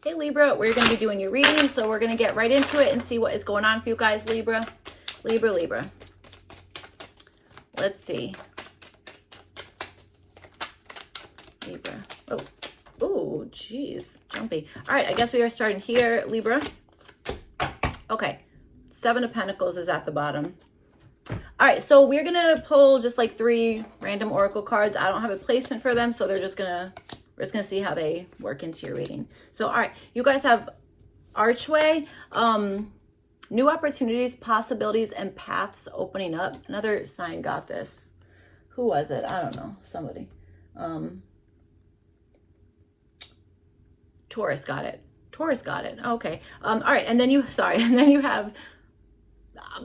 Hey Libra, we're going to be doing your reading, so we're going to get right into it and see what is going on for you guys, Libra. Libra. Let's see. Libra. Oh, geez, jumpy. All right, I guess we are starting here, Libra. Okay, 7 of Pentacles is at the bottom. All right, so we're going to pull just like 3 random oracle cards. I don't have a placement for them, so we're just going to see how they work into your reading. So, all right, you guys have Archway, new opportunities, possibilities, and paths opening up. Another sign got this. Who was it? I don't know. Somebody. Taurus got it. Okay. All right, and then you have,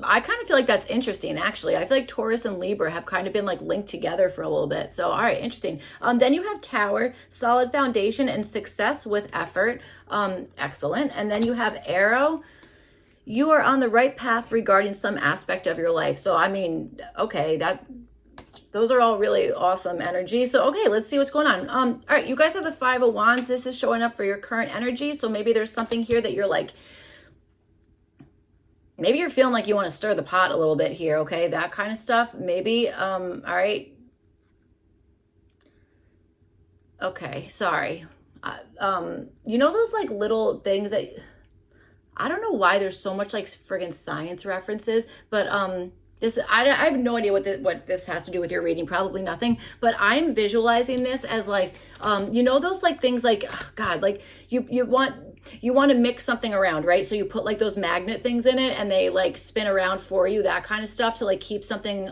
I kind of feel like that's interesting, actually. I feel like Taurus and Libra have kind of been like linked together for a little bit. So, all right, interesting. Then you have Tower, solid foundation and success with effort. Excellent. And then you have Arrow. You are on the right path regarding some aspect of your life. So, I mean, okay, those are all really awesome energy. So, okay, let's see what's going on. All right, you guys have the 5 of Wands. This is showing up for your current energy. So maybe there's something here that you're like, maybe you're feeling like you want to stir the pot a little bit here, okay? That kind of stuff, maybe. All right. Okay, sorry. You know those like little things that, I don't know why there's so much like friggin' science references, but I have no idea what this has to do with your reading, probably nothing, but I'm visualizing this as like, you know those like things like, oh God, like you want to mix something around, right? So you put like those magnet things in it and they like spin around for you, that kind of stuff to like keep something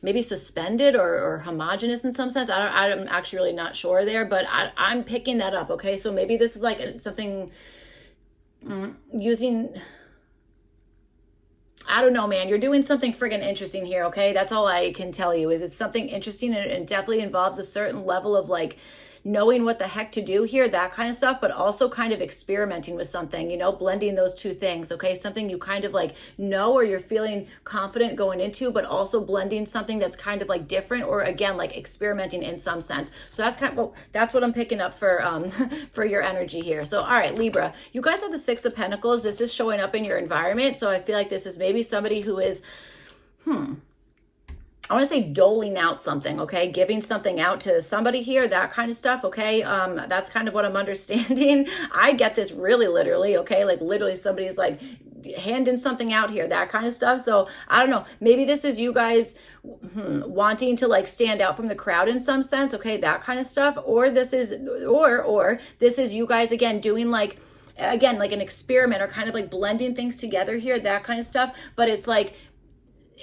maybe suspended or homogeneous in some sense. I'm actually really not sure there, but I'm picking that up, okay? So maybe this is like something using, I don't know, man. You're doing something friggin' interesting here, okay? That's all I can tell you is it's something interesting and it definitely involves a certain level of like knowing what the heck to do here, that kind of stuff, but also kind of experimenting with something, you know, blending those two things, okay? Something you kind of like know or you're feeling confident going into, but also blending something that's kind of like different or again, like experimenting in some sense. So that's kind of, well, that's what I'm picking up for for your energy here. So, all right, Libra, you guys have the 6 of Pentacles. This is showing up in your environment. So I feel like this is maybe somebody who is, I want to say doling out something, okay? Giving something out to somebody here, that kind of stuff, okay? That's kind of what I'm understanding. I get this really literally, okay? Like literally somebody's like handing something out here, that kind of stuff. So I don't know, maybe this is you guys wanting to like stand out from the crowd in some sense, okay? That kind of stuff. Or this is, or this is you guys again doing like, again, like an experiment or kind of like blending things together here, that kind of stuff. But it's like,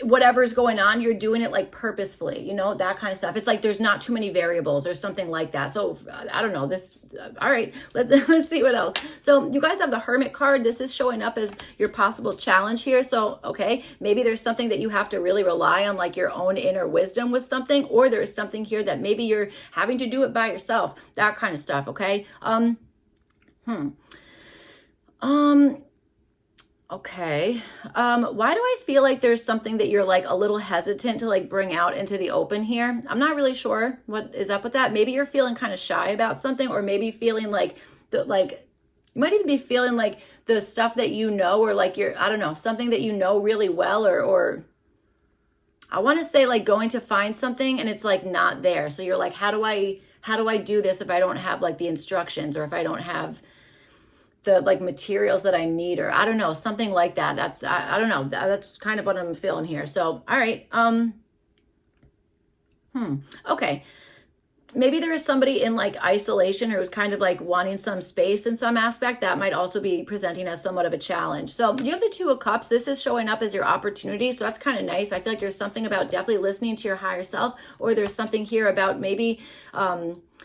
whatever's going on, you're doing it like purposefully, you know, that kind of stuff. It's like there's not too many variables or something like that. So I don't know this. All right, let's see what else. So you guys have the Hermit card. This is showing up as your possible challenge here. So okay, maybe there's something that you have to really rely on, like your own inner wisdom with something, or there's something here that maybe you're having to do it by yourself, that kind of stuff. Okay. Okay. Why do I feel like there's something that you're like a little hesitant to like bring out into the open here? I'm not really sure what is up with that. Maybe you're feeling kind of shy about something, or maybe feeling like you might even be feeling like the stuff that you know, or like I don't know, something that you know really well, or I want to say like going to find something and it's like not there. So you're like, how do I do this if I don't have like the instructions, or if I don't have the like materials that I need, or I don't know, something like that. That's, I don't know. That's kind of what I'm feeling here. So, all right. Okay. Maybe there is somebody in like isolation who's kind of like wanting some space in some aspect. That might also be presenting as somewhat of a challenge. So you have the 2 of Cups. This is showing up as your opportunity. So that's kind of nice. I feel like there's something about definitely listening to your higher self, or there's something here about maybe,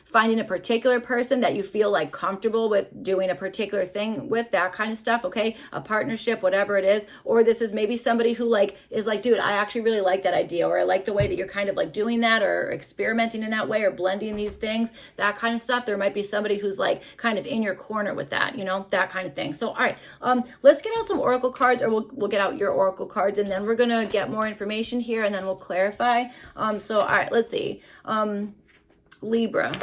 finding a particular person that you feel like comfortable with doing a particular thing with, that kind of stuff, okay? A partnership, whatever it is. Or this is maybe somebody who like is like, dude, I actually really like that idea, or I like the way that you're kind of like doing that, or experimenting in that way, or blending these things, that kind of stuff. There might be somebody who's like kind of in your corner with that, you know, that kind of thing. So, all right, let's get out some oracle cards, or we'll get out your oracle cards, and then we're gonna get more information here, and then we'll clarify. So, all right, let's see. Libra.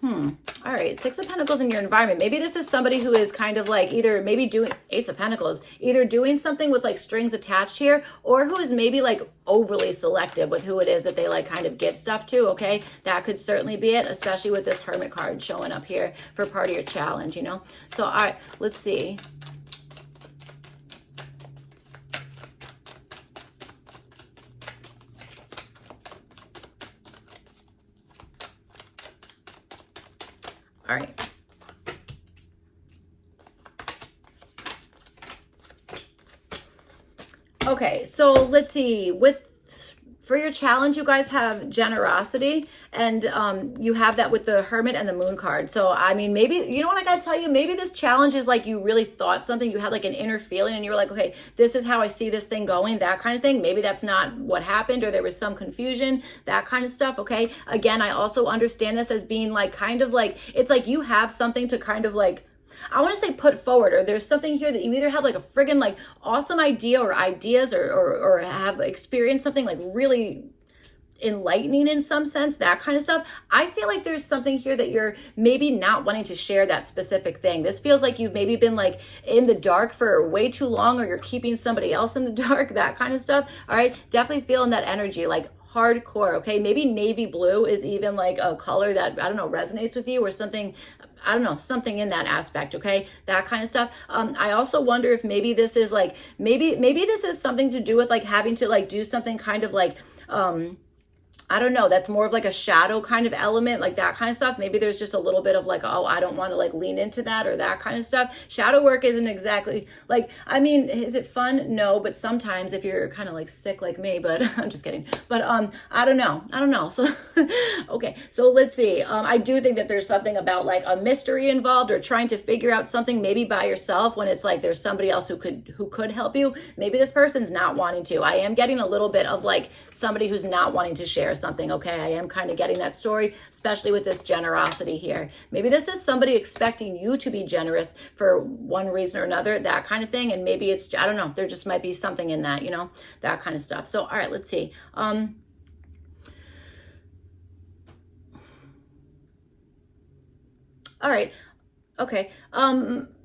All right, Six of Pentacles in your environment. Maybe this is somebody who is kind of like either maybe doing Ace of Pentacles, either doing something with like strings attached here, or who is maybe like overly selective with who it is that they like kind of give stuff to, okay? That could certainly be it, especially with this Hermit card showing up here for part of your challenge, you know? So, all right, let's see. All right. Okay, so let's see. For your challenge, you guys have generosity, and you have that with the Hermit and the Moon card. So, I mean, maybe, you know what I gotta tell you? Maybe this challenge is like you really thought something, you had like an inner feeling, and you were like, okay, this is how I see this thing going, that kind of thing. Maybe that's not what happened, or there was some confusion, that kind of stuff, okay? Again, I also understand this as being like kind of like, it's like you have something to kind of like, I want to say put forward, or there's something here that you either have like a friggin' like awesome idea or ideas, or have experienced something like really enlightening in some sense, that kind of stuff. I feel like there's something here that you're maybe not wanting to share that specific thing. This feels like you've maybe been like in the dark for way too long, or you're keeping somebody else in the dark, that kind of stuff. All right, definitely feeling that energy, like hardcore, okay? Maybe navy blue is even like a color that, I don't know, resonates with you, or something, I don't know, something in that aspect, okay? That kind of stuff. I also wonder if maybe this is like, maybe this is something to do with like having to like do something kind of like, I don't know, that's more of like a shadow kind of element, like that kind of stuff. Maybe there's just a little bit of like, oh, I don't want to like lean into that, or that kind of stuff. Shadow work isn't exactly like, I mean, is it fun? No, but sometimes if you're kind of like sick like me, but I'm just kidding. But I don't know. So, okay, so let's see. I do think that there's something about like a mystery involved, or trying to figure out something maybe by yourself, when it's like there's somebody else who could help you. Maybe this person's not wanting to. I am getting a little bit of like somebody who's not wanting to share something, okay? I am kind of getting that story, especially with this generosity here. Maybe this is somebody expecting you to be generous for one reason or another, that kind of thing. And maybe it's, I don't know, there just might be something in that, you know, that kind of stuff. So, all right, let's see. All right. Okay.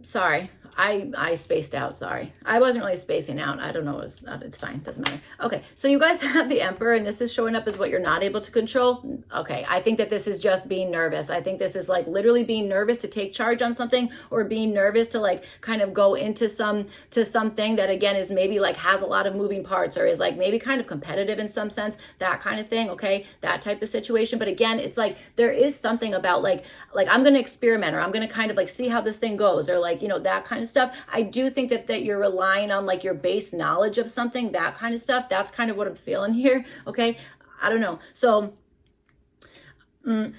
Sorry. I spaced out, sorry. I wasn't really spacing out. I don't know, it's fine, doesn't matter. Okay, so you guys have the Emperor, and this is showing up as what you're not able to control. Okay, I think that this is just being nervous. I think this is like literally being nervous to take charge on something, or being nervous to like kind of go into something that again is maybe like has a lot of moving parts, or is like maybe kind of competitive in some sense, that kind of thing, okay? That type of situation. But again, it's like there is something about like I'm gonna experiment, or I'm gonna kind of like see how this thing goes, or like, you know, that kind of stuff. I do think that you're relying on like your base knowledge of something, that kind of stuff. That's kind of what I'm feeling here, okay? I don't know. So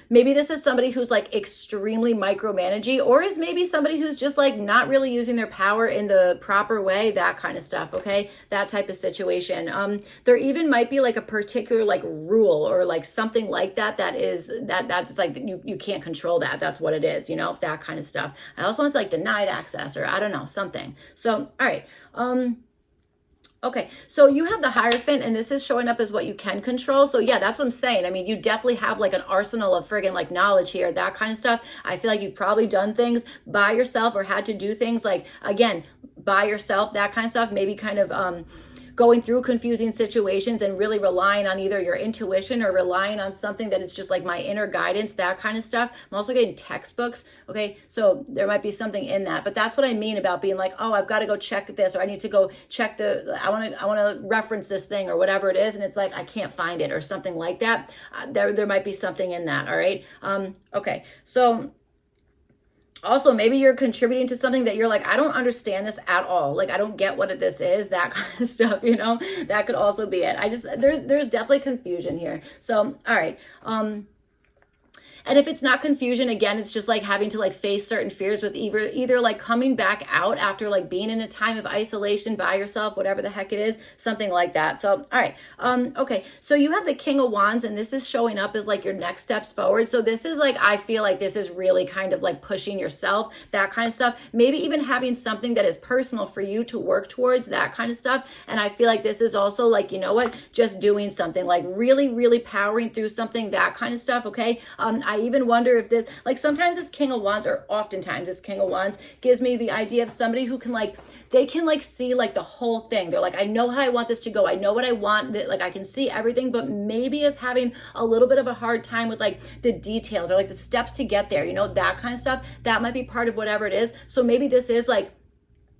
maybe this is somebody who's like extremely micromanaging, or is maybe somebody who's just like not really using their power in the proper way, that kind of stuff, okay? That type of situation. There even might be like a particular like rule, or like something like that's like you can't control that. That's what it is, you know, that kind of stuff. I also want to say like denied access, or I don't know, something. So, all right. Okay, so you have the Hierophant, and this is showing up as what you can control. So yeah, that's what I'm saying. I mean, you definitely have like an arsenal of friggin' like knowledge here, that kind of stuff. I feel like you've probably done things by yourself, or had to do things like, again, by yourself, that kind of stuff. Maybe kind of going through confusing situations and really relying on either your intuition, or relying on something that it's just like my inner guidance, that kind of stuff. I'm also getting textbooks, okay? So there might be something in that, but that's what I mean about being like, oh, I've got to go check this, or I need to go check I want to reference this thing, or whatever it is, and it's like I can't find it, or something like that. There might be something in that, all right? Okay, so also, maybe you're contributing to something that you're like, I don't understand this at all. Like, I don't get what this is, that kind of stuff, you know? That could also be it. There's definitely confusion here. So, all right. And if it's not confusion, again, it's just like having to like face certain fears with either like coming back out after like being in a time of isolation by yourself, whatever the heck it is, something like that. So, all right. Okay. So you have the King of Wands, and this is showing up as like your next steps forward. So this is like, I feel like this is really kind of like pushing yourself, that kind of stuff. Maybe even having something that is personal for you to work towards, that kind of stuff. And I feel like this is also like, you know what, just doing something like really, really powering through something, that kind of stuff. Okay. I I even wonder if this, like sometimes this King of Wands, or oftentimes this King of Wands gives me the idea of somebody who can like, they can like see like the whole thing. They're like, I know how I want this to go. I know what I want. Like I can see everything, but maybe is having a little bit of a hard time with like the details or like the steps to get there, you know, that kind of stuff. That might be part of whatever it is. So maybe this is like,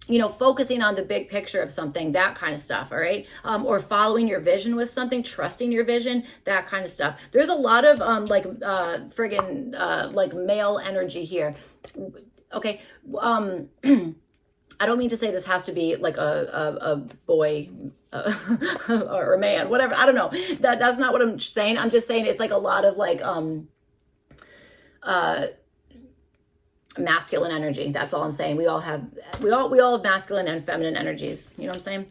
you know, focusing on the big picture of something, that kind of stuff, all right? Or following your vision with something, trusting your vision, that kind of stuff. There's a lot of like male energy here. Okay. I don't mean to say this has to be like a boy or a man, whatever. I don't know. That's not what I'm saying. I'm just saying it's like a lot of like masculine energy. That's all I'm saying. We all have masculine and feminine energies. You know what I'm saying?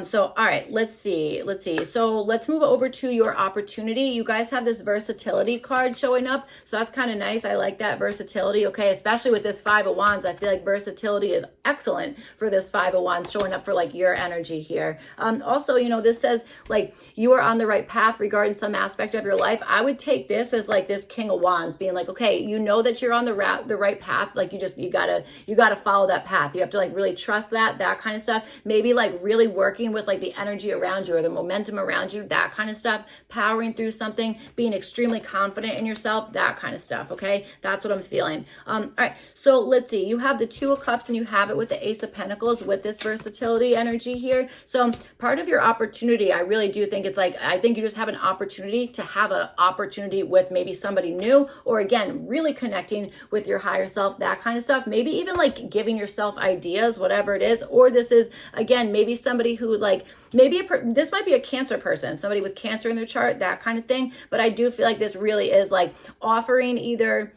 So, all right, let's see. So let's move over to your opportunity. You guys have this versatility card showing up. So that's kind of nice. I like that versatility. Okay. Especially with this Five of Wands. I feel like versatility is excellent for this Five of Wands showing up for like your energy here. Also, you know, this says like you are on the right path regarding some aspect of your life. I would take this as like this King of Wands being like, okay, you know that you're on the right path. Like you gotta follow that path. You have to like really trust that kind of stuff. Maybe like really working with like the energy around you or the momentum around you, that kind of stuff, powering through something, being extremely confident in yourself, that kind of stuff. Okay. That's what I'm feeling. All right. So let's see, you have the Two of Cups and you have it with the Ace of Pentacles with this versatility energy here. So part of your opportunity, I really do think it's like, I think you just have an opportunity to have an opportunity with maybe somebody new, or again, really connecting with your higher self, that kind of stuff. Maybe even like giving yourself ideas, whatever it is. Or this is, again, maybe somebody who like, maybe this might be a Cancer person, somebody with Cancer in their chart, that kind of thing. But I do feel like this really is like offering either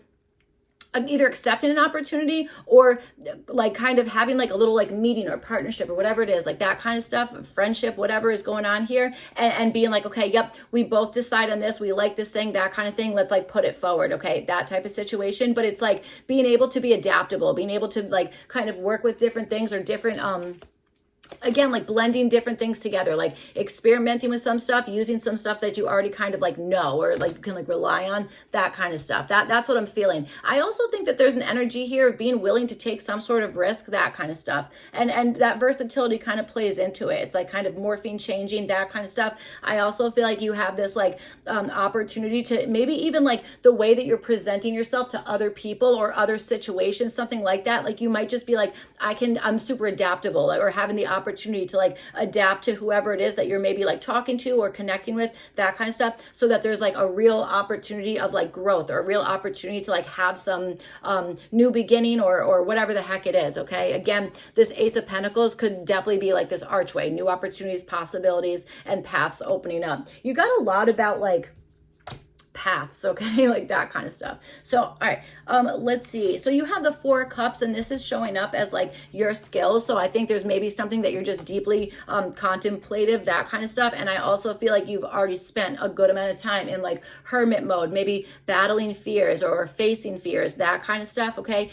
accepting an opportunity or like kind of having like a little like meeting or partnership or whatever it is, like that kind of stuff, friendship, whatever is going on here, and being like, okay, yep, we both decide on this, we like this thing, that kind of thing, let's like put it forward. Okay, that type of situation. But it's like being able to be adaptable, being able to like kind of work with different things or different again, like blending different things together, like experimenting with some stuff, using some stuff that you already kind of like know or like can like rely on, that kind of stuff. That's what I'm feeling. I also think that there's an energy here of being willing to take some sort of risk, that kind of stuff. And that versatility kind of plays into it. It's like kind of morphing, changing, that kind of stuff. I also feel like you have this like opportunity to maybe even like the way that you're presenting yourself to other people or other situations, something like that. Like you might just be like, I'm super adaptable, or having the opportunity to like adapt to whoever it is that you're maybe like talking to or connecting with, that kind of stuff, so that there's like a real opportunity of like growth or a real opportunity to like have some new beginning or whatever the heck it is. Okay. Again, this Ace of Pentacles could definitely be like this archway, new opportunities, possibilities, and paths opening up. You got a lot about like paths, okay, like that kind of stuff. So all right, let's see. So you have the Four of Cups, and this is showing up as like your skills. So I think there's maybe something that you're just deeply contemplative, that kind of stuff. And I also feel like you've already spent a good amount of time in like hermit mode, maybe battling fears or facing fears, that kind of stuff. Okay,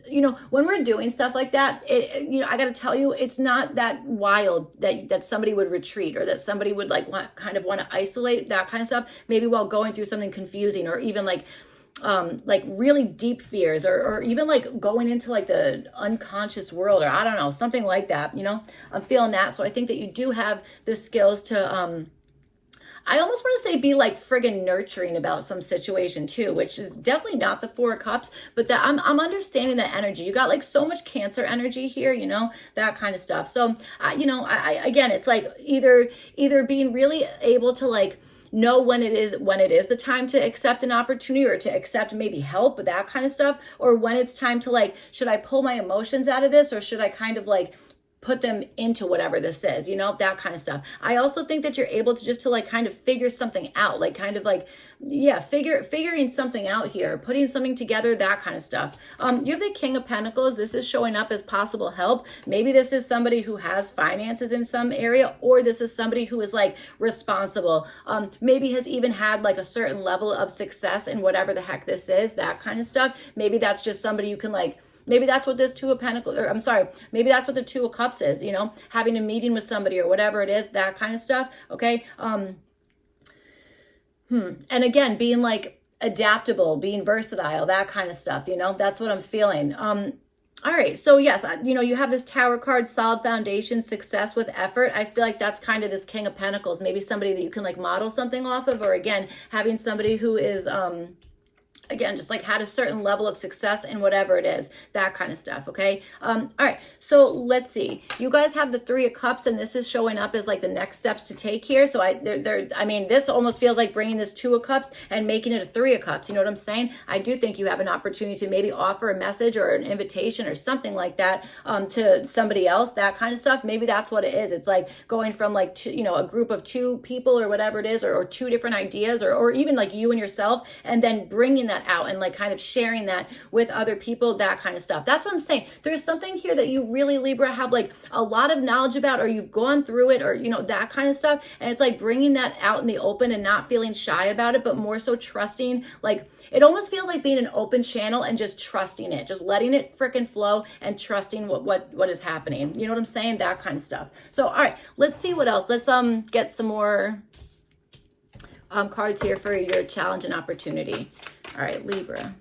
you know, when we're doing stuff like that, you know, I got to tell you, it's not that wild that somebody would retreat or that somebody would like want to isolate, that kind of stuff. Maybe while going through something confusing, or even like really deep fears, or even like going into like the unconscious world, or I don't know, something like that, you know. I'm feeling that. So I think that you do have the skills to I almost want to say be like friggin' nurturing about some situation too, which is definitely not the Four of Cups, but that I'm understanding the energy. You got like so much Cancer energy here, you know, that kind of stuff. So you know, I again, it's like either being really able to like know when it is the time to accept an opportunity, or to accept maybe help with that kind of stuff, or when it's time to like, should I pull my emotions out of this, or should I kind of like put them into whatever this is, you know, that kind of stuff. I also think that you're able to just to like kind of figure something out, like kind of like, yeah, figuring something out here, putting something together, that kind of stuff. You have the King of Pentacles. This is showing up as possible help. Maybe this is somebody who has finances in some area, or this is somebody who is like responsible, maybe has even had like a certain level of success in whatever the heck this is, that kind of stuff. Maybe that's just somebody you can like, maybe that's what this Two of Pentacles, or I'm sorry, maybe that's what the Two of Cups is, you know, having a meeting with somebody or whatever it is, that kind of stuff. Okay. And again, being like, adaptable, being versatile, that kind of stuff, you know, that's what I'm feeling. All right, so yes, you know, you have this Tower card, solid foundation, success with effort. I feel like that's kind of this King of Pentacles, maybe somebody that you can like model something off of, or again, having somebody who is, again, just like had a certain level of success in whatever it is, that kind of stuff, okay? All right, so let's see. You guys have the Three of Cups, and this is showing up as like the next steps to take here. So I mean, this almost feels like bringing this Two of Cups and making it a Three of Cups. You know what I'm saying? I do think you have an opportunity to maybe offer a message or an invitation or something like that to somebody else, that kind of stuff. Maybe that's what it is. It's like going from like, two, you know, a group of 2 people or whatever it is, or 2 different ideas, or even like you and yourself, and then bringing that out and like kind of sharing that with other people, that kind of stuff. That's what I'm saying. There's something here that you really, Libra, have like a lot of knowledge about, or you've gone through it, or, you know, that kind of stuff. And it's like bringing that out in the open and not feeling shy about it, but more so trusting. Like, it almost feels like being an open channel and just trusting it, just letting it freaking flow and trusting what is happening. You know what I'm saying? That kind of stuff. So, all right, let's see what else. Let's get some more cards here for your challenge and opportunity. All right, Libra.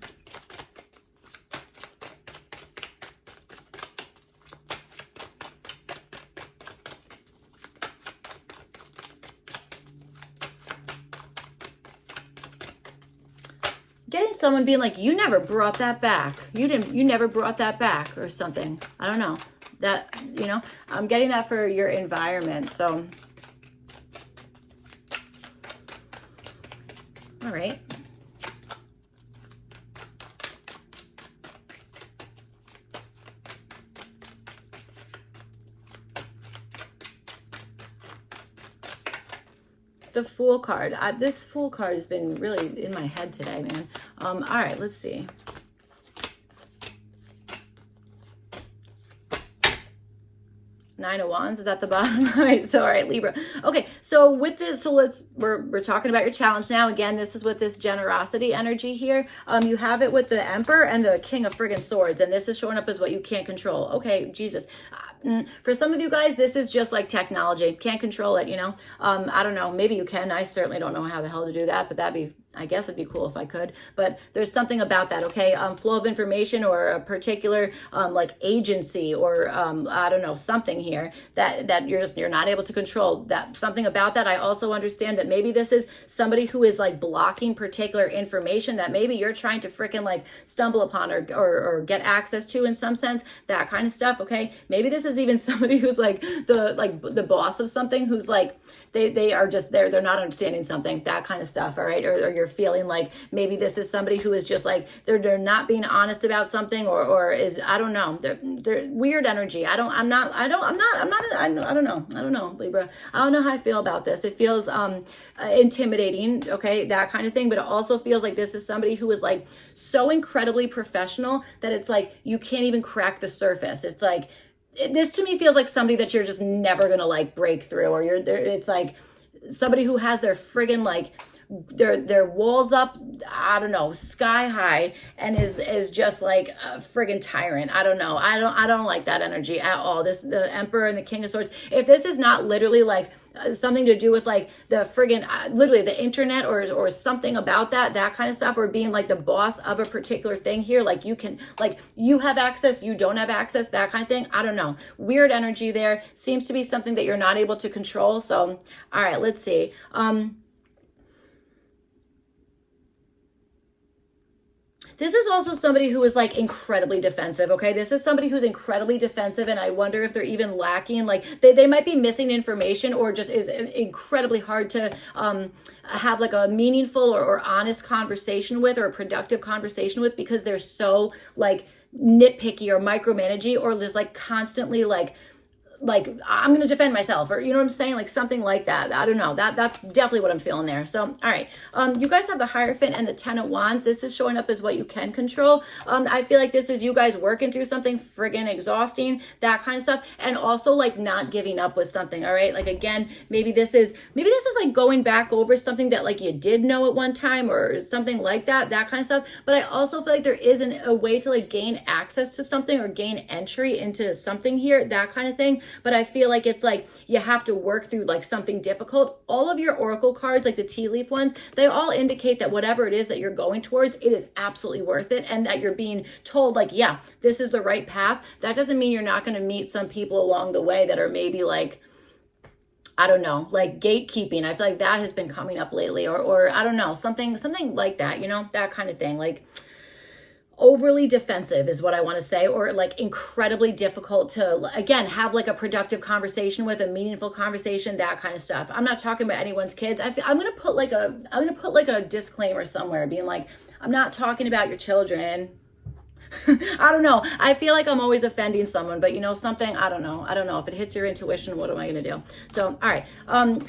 Getting someone being like, you never brought that back. You never brought that back, or something. I don't know. That, you know, I'm getting that for your environment. So, all right. The Fool card. This Fool card has been really in my head today, man. All right, let's see. Nine of Wands is at the bottom. All right, so all right, Libra. Okay, so with this, so we're talking about your challenge now. Again, this is with this generosity energy here. You have it with the Emperor and the King of friggin' Swords, and this is showing up as what you can't control. Okay, Jesus. For some of you guys, this is just like technology. Can't control it, you know. I don't know. Maybe you can. I certainly don't know how the hell to do that, but that'd be, I guess it'd be cool if I could, but there's something about that, okay? Flow of information, or a particular like agency, or I don't know, something here that you're not able to control. That something about that. I also understand that maybe this is somebody who is like blocking particular information that maybe you're trying to freaking like stumble upon or get access to in some sense, that kind of stuff, okay? Maybe this is even somebody who's like the boss of something, who's like they are just they're not understanding something, that kind of stuff, all right? Or you're feeling like maybe this is somebody who is just like they're not being honest about something, or is, I don't know, they're weird energy. I don't know, Libra. I don't know how I feel about this. It feels intimidating, okay, that kind of thing, but it also feels like this is somebody who is like so incredibly professional that it's like you can't even crack the surface. It's like, this to me feels like somebody that you're just never gonna like break through, or you're there. It's like somebody who has their friggin' like their walls up, I don't know, sky high, and is just like a friggin' tyrant. I don't know. I don't like that energy at all. The Emperor and the King of Swords. If this is not literally like something to do with like the friggin' literally the internet, or something about that kind of stuff, or being like the boss of a particular thing here, like you can, like you have access, you don't have access, that kind of thing. I don't know. Weird energy there. Seems to be something that you're not able to control. So, all right, let's see. This is also somebody who is like incredibly defensive, okay? This is somebody who's incredibly defensive, and I wonder if they're even lacking, like they might be missing information, or just is incredibly hard to have like a meaningful or honest conversation with, or a productive conversation with, because they're so like nitpicky or micromanaging, or just like constantly like I'm going to defend myself, or you know what I'm saying? Like something like that. I don't know. That's definitely what I'm feeling there. So, all right. You guys have the Hierophant and the Ten of Wands. This is showing up as what you can control. I feel like this is you guys working through something friggin' exhausting, that kind of stuff. And also like not giving up with something. All right. Like again, maybe this is like going back over something that like you did know at one time, or something like that kind of stuff. But I also feel like there isn't a way to like gain access to something, or gain entry into something here, that kind of thing. but I feel like it's like you have to work through like something difficult. All of your oracle cards, like the tea leaf ones, they all indicate that whatever it is that you're going towards, it is absolutely worth it, and that you're being told like, yeah, this is the right path. That doesn't mean you're not going to meet some people along the way that are maybe like, I don't know, like gatekeeping. I feel like that has been coming up lately, or I don't know, something like that, you know, that kind of thing. Like overly defensive is what I want to say, or like incredibly difficult to, again, have like a productive conversation with, a meaningful conversation, that kind of stuff. I'm not talking about anyone's kids. I'm going to put like a disclaimer somewhere being like, I'm not talking about your children. I don't know. I feel like I'm always offending someone, but you know something? I don't know. If it hits your intuition, what am I going to do? So, all right.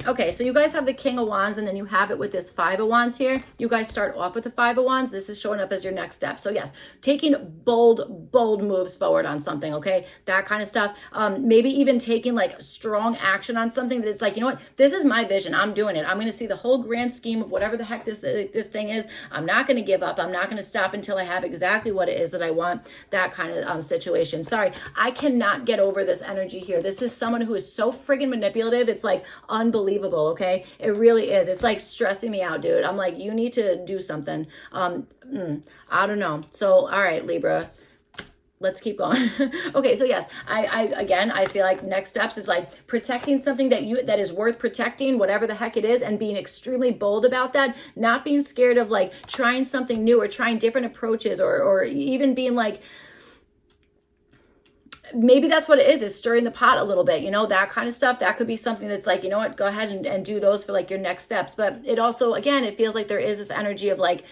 Okay. So you guys have the King of Wands, and then you have it with this Five of Wands here. You guys start off with the Five of Wands. This is showing up as your next step. So yes, taking bold moves forward on something. Okay. That kind of stuff. Maybe even taking like strong action on something that it's like, you know what? This is my vision. I'm doing it. I'm going to see the whole grand scheme of whatever the heck this thing is. I'm not going to give up. I'm not going to stop until I have exactly what it is that I want, that kind of situation. Sorry, I cannot get over this energy here. This is someone who is so friggin' manipulative. It's like unbelievable, okay? It really is. It's like stressing me out, dude. I'm like, you need to do something. I don't know. So, all right, Libra. Let's keep going. Okay, so yes, I feel like next steps is like protecting something that is worth protecting, whatever the heck it is, and being extremely bold about that, not being scared of like trying something new or trying different approaches, or even being like, maybe that's what it is stirring the pot a little bit, you know, that kind of stuff. That could be something that's like, you know what, go ahead and do those for like your next steps. But it also, again, it feels like there is this energy of like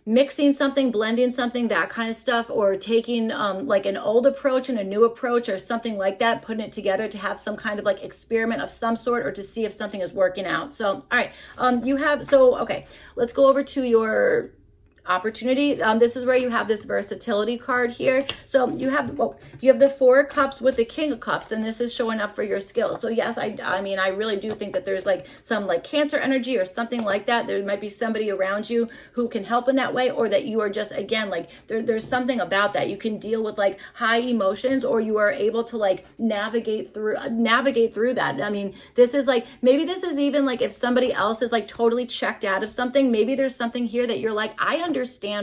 mixing something, blending something, that kind of stuff, or taking like an old approach and a new approach or something like that, putting it together to have some kind of like experiment of some sort, or to see if something is working out. So, all right, okay, let's go over to your opportunity. This is where you have this versatility card here. So you have the Four of Cups with the King of Cups, and this is showing up for your skills. So yes, I mean, I really do think that there's like some like Cancer energy or something like that. There might be somebody around you who can help in that way, or that you are just, again, like there's something about that. You can deal with like high emotions, or you are able to like navigate through that. I mean, this is like, maybe this is even like if somebody else is like totally checked out of something, maybe there's something here that you're like, I understand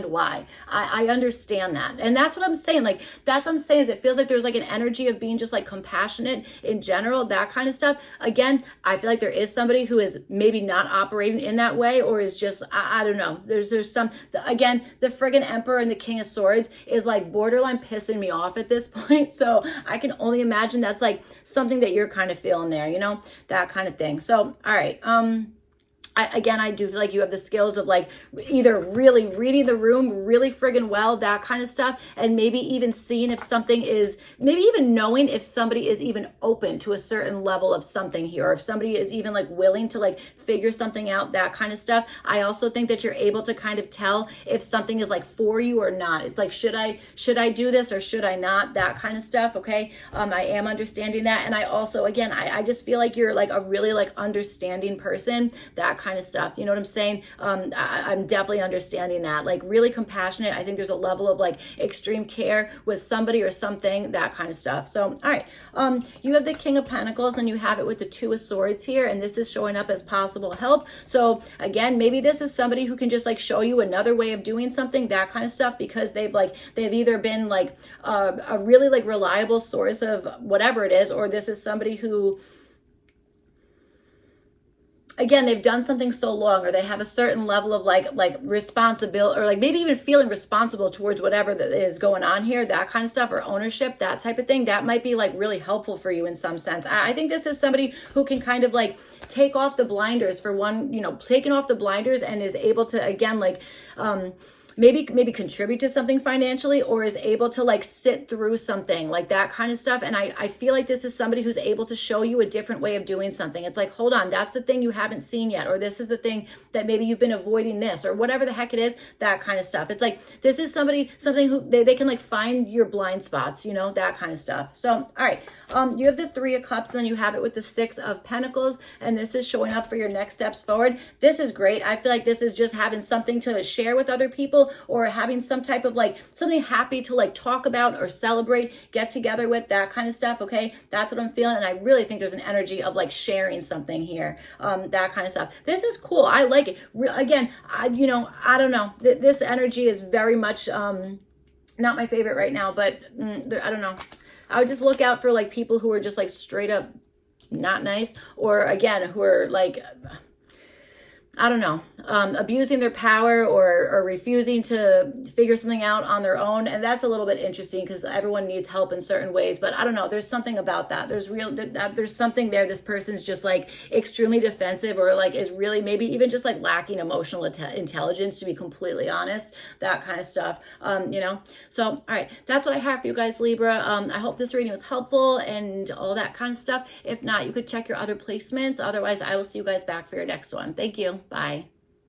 why. I understand that. And that's what I'm saying. Like, that's what I'm saying, is it feels like there's like an energy of being just like compassionate in general, that kind of stuff. Again, I feel like there is somebody who is maybe not operating in that way, or is just, I don't know. There's some, again, the friggin' Emperor and the King of Swords is like borderline pissing me off at this point. So I can only imagine that's like something that you're kind of feeling there, you know, that kind of thing. So, all right. I do feel like you have the skills of like either really reading the room really friggin' well, that kind of stuff, and maybe even seeing if something is, maybe even knowing if somebody is even open to a certain level of something here, or if somebody is even like willing to like figure something out, that kind of stuff. I also think that you're able to kind of tell if something is like for you or not. It's like, should I do this or should I not, that kind of stuff. Okay. I am understanding that. And I also, again, I just feel like you're like a really like understanding person, that kind of stuff. You know what I'm saying? I'm definitely understanding that. Like really compassionate. I think there's a level of like extreme care with somebody or something, that kind of stuff. So, all right. You have the King of Pentacles, and you have it with the Two of Swords here, and this is showing up as possible help. So again, maybe this is somebody who can just like show you another way of doing something, that kind of stuff, because they've either been like a really like reliable source of whatever it is, or this is somebody who, again, they've done something so long, or they have a certain level of like responsibility, or like maybe even feeling responsible towards whatever that is going on here, that kind of stuff, or ownership, that type of thing. That might be like really helpful for you in some sense. I think this is somebody who can kind of like take off the blinders for one, you know, taking off the blinders, and is able to, again, like, maybe contribute to something financially, or is able to like sit through something like that kind of stuff. And I feel like this is somebody who's able to show you a different way of doing something. It's like, hold on, that's the thing you haven't seen yet, or this is the thing that maybe you've been avoiding this, or whatever the heck it is, that kind of stuff. It's like, this is something who they can like find your blind spots, you know, that kind of stuff. So, all right. You have the Three of Cups, and then you have it with the Six of Pentacles, and this is showing up for your next steps forward. This is great. I feel like this is just having something to share with other people, people, or having some type of like something happy to like talk about or celebrate, get together with, that kind of stuff. Okay, that's what I'm feeling. And I really think there's an energy of like sharing something here, that kind of stuff. This is cool. I like it. Again, I don't know. This energy is very much not my favorite right now, but I don't know. I would just look out for like people who are just like straight up not nice, or again, who are like, I don't know, abusing their power, or refusing to figure something out on their own. And that's a little bit interesting because everyone needs help in certain ways. But I don't know, there's something about that. There's something there. This person's just like extremely defensive, or like is really maybe even just like lacking emotional intelligence, to be completely honest, that kind of stuff, So, all right, that's what I have for you guys, Libra. I hope this reading was helpful and all that kind of stuff. If not, you could check your other placements. Otherwise, I will see you guys back for your next one. Thank you. Bye.